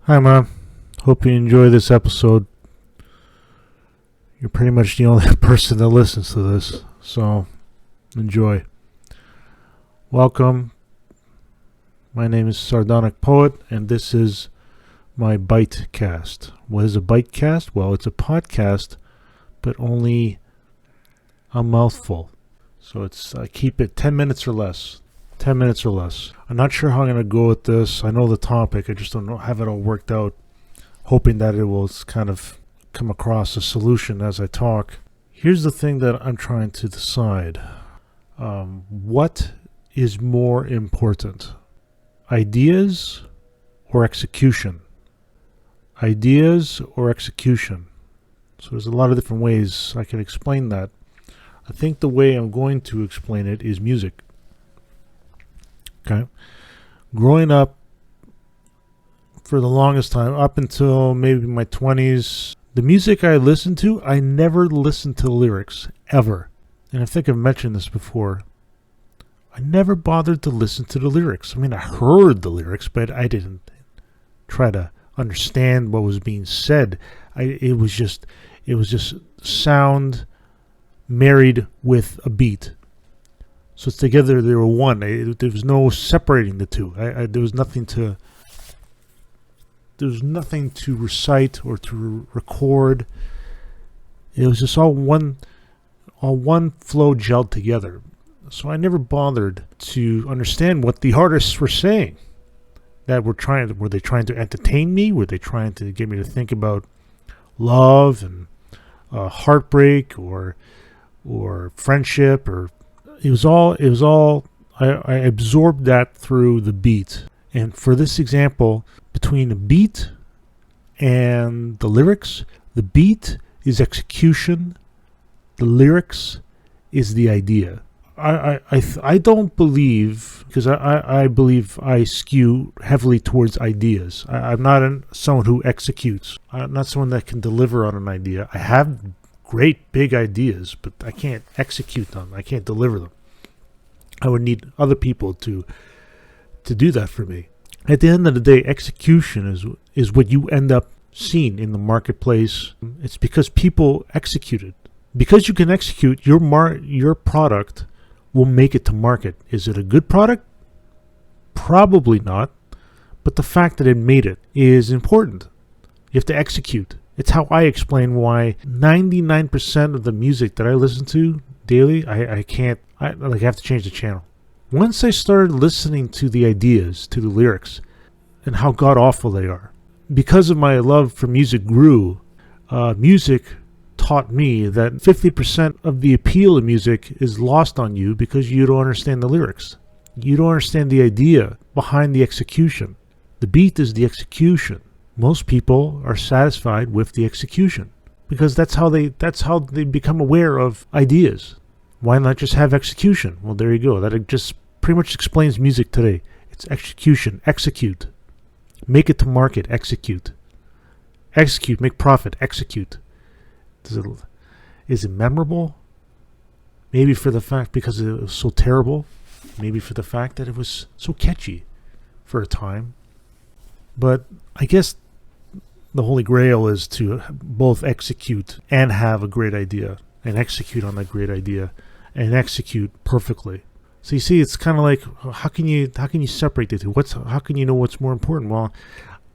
Hi, Mom. Hope you enjoy this episode. You're pretty much the only person that listens to this, so enjoy. Welcome. My name is Sardonic Poet, and this is my Bitecast. What is a Bitecast? Well, it's a podcast, but only a mouthful. So I keep it 10 minutes or less. 10 minutes or less. I'm not sure how I'm going to go with this. I know the topic. I just don't have it all worked out. Hoping that it will kind of come across a solution as I talk. Here's the thing that I'm trying to decide. What is more important? Ideas or execution? Ideas or execution? So there's a lot of different ways I can explain that. I think the way I'm going to explain it is music. Okay. Growing up, for the longest time, up until maybe my 20s, the music I listened to, I never listened to the lyrics, ever. And I think I've mentioned this before. I never bothered to listen to the lyrics. I mean, I heard the lyrics, but I didn't try to understand what was being said. It was just sound married with a beat. So together they were one. There was no separating the two. There was nothing to recite or to record. It was just all one flow gelled together. So I never bothered to understand what the artists were saying. Were they trying to entertain me? Were they trying to get me to think about love and heartbreak or friendship? Or it was all I absorbed that through the beat. And for this example, between the beat and the lyrics, the beat is execution, the lyrics is the idea. I don't believe, because I believe I skew heavily towards ideas. I'm not someone who executes. I'm not someone that can deliver on an idea. I have great big ideas, but I can't execute them. I can't deliver them. I would need other people to do that for me. At the end of the day, execution is what you end up seeing in the marketplace. It's because people execute it. Because you can execute, your product will make it to market. Is it a good product? Probably not. But the fact that it made it is important. You have to execute. It's how I explain why 99% of the music that I listen to daily, I have to change the channel. Once I started listening to the ideas, to the lyrics, and how god-awful they are, because of my love for music grew, music taught me that 50% of the appeal of music is lost on you because you don't understand the lyrics. You don't understand the idea behind the execution. The beat is the execution. Most people are satisfied with the execution because that's how they become aware of ideas. Why not just have execution? Well, there you go. That just pretty much explains music today. It's execution. Execute. Make it to market. Execute. Execute. Make profit. Execute. Is it memorable? Maybe for the fact because it was so terrible. Maybe for the fact that it was so catchy for a time. But I guess the holy grail is to both execute and have a great idea, and execute on that great idea, and execute perfectly. So you see, it's kind of like, how can you separate the two? How can you know what's more important? Well,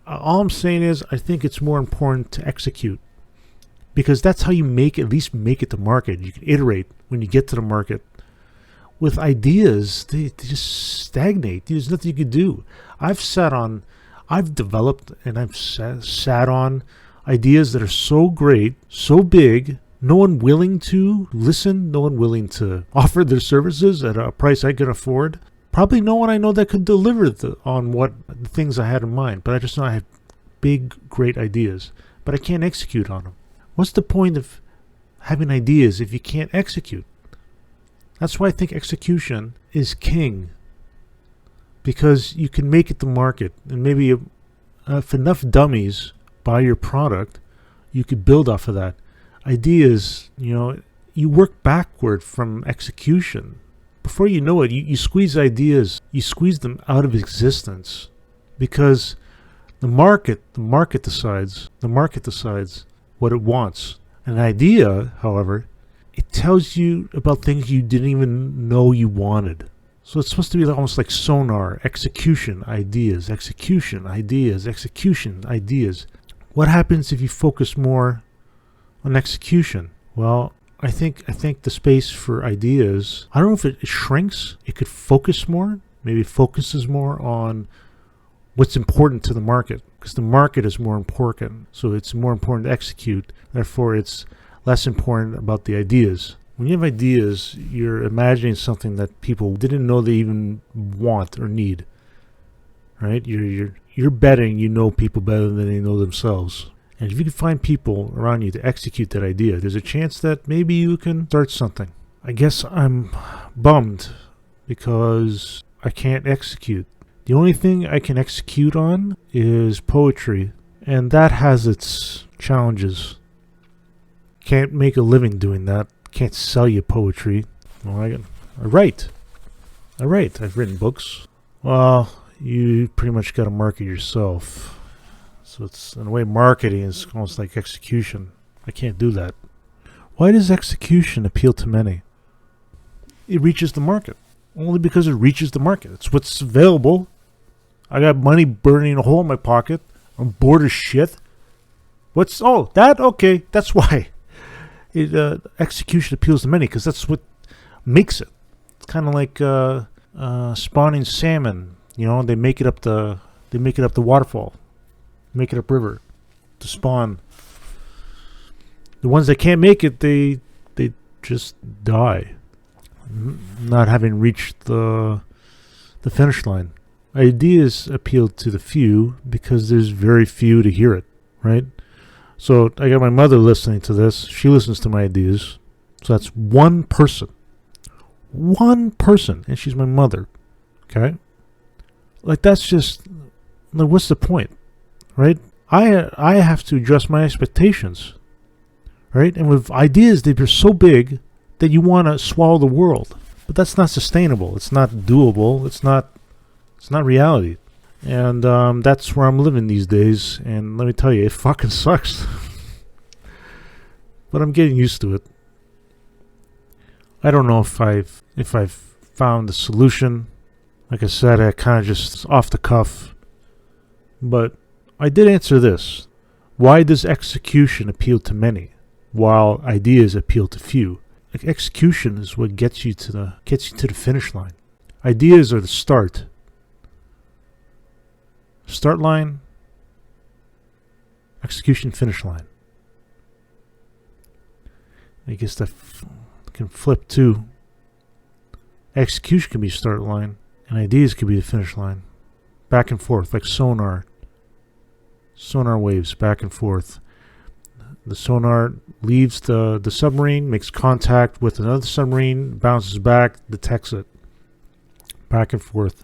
all I'm saying is I think it's more important to execute, because that's how you at least make it to market. You can iterate when you get to the market. With ideas, they just stagnate. There's nothing you can do. I've developed and I've sat on ideas that are so great, so big, no one willing to listen, no one willing to offer their services at a price I can afford. Probably no one I know that could deliver on what the things I had in mind. But I just know I have big, great ideas, but I can't execute on them. What's the point of having ideas if you can't execute? That's why I think execution is king. Because you can make it to market, and maybe if enough dummies buy your product, you could build off of that. Ideas, you work backward from execution. Before you know it, you squeeze ideas, you squeeze them out of existence. Because The market decides what it wants. An idea, however, it tells you about things you didn't even know you wanted. So it's supposed to be almost like sonar, execution, ideas, execution, ideas, execution, ideas. What happens if you focus more on execution? Well, I think the space for ideas, I don't know if it shrinks. It could focus more. Maybe it focuses more on what's important to the market, because the market is more important. So it's more important to execute. Therefore, it's less important about the ideas. When you have ideas, you're imagining something that people didn't know they even want or need. Right? You're betting you know people better than they know themselves. And if you can find people around you to execute that idea, there's a chance that maybe you can start something. I guess I'm bummed because I can't execute. The only thing I can execute on is poetry, and that has its challenges. Can't make a living doing that. Can't sell you poetry. Well, I write. I've written books. Well, you pretty much got to market yourself. So it's, in a way, marketing is almost like execution. I can't do that. Why does execution appeal to many? It reaches the market. Only because it reaches the market. It's what's available. I got money burning a hole in my pocket. I'm bored as shit. That? Okay, that's why. Execution appeals to many because that's what makes it. It's kind of like spawning salmon. You know, they make it up the waterfall, make it up river to spawn. The ones that can't make it, they just die, not having reached the finish line. Ideas appeal to the few because there's very few to hear it, right? So I got my mother listening to this. She listens to my ideas. So that's one person. One person. And she's my mother. Okay? Like, that's just, like, what's the point? Right? I have to adjust my expectations. Right? And with ideas, they're so big that you want to swallow the world. But that's not sustainable. It's not doable. It's not reality. And that's where I'm living these days. And let me tell you, it fucking sucks. But I'm getting used to it. I don't know if I've found the solution. Like I said, I kind of just off the cuff. But I did answer this. Why does execution appeal to many, while ideas appeal to few? Like, execution is what gets you to the finish line. Ideas are the start. Start line, execution, finish line. I guess that can flip too. Execution can be start line, and ideas can be the finish line. Back and forth, like sonar. Sonar waves, back and forth. The sonar leaves the submarine, makes contact with another submarine, bounces back, detects it. Back and forth.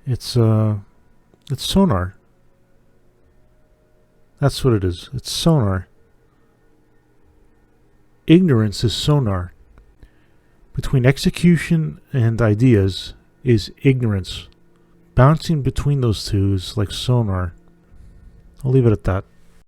It's sonar. That's what it is. It's sonar. Ignorance is sonar. Between execution and ideas is ignorance. Bouncing between those two is like sonar. I'll leave it at that.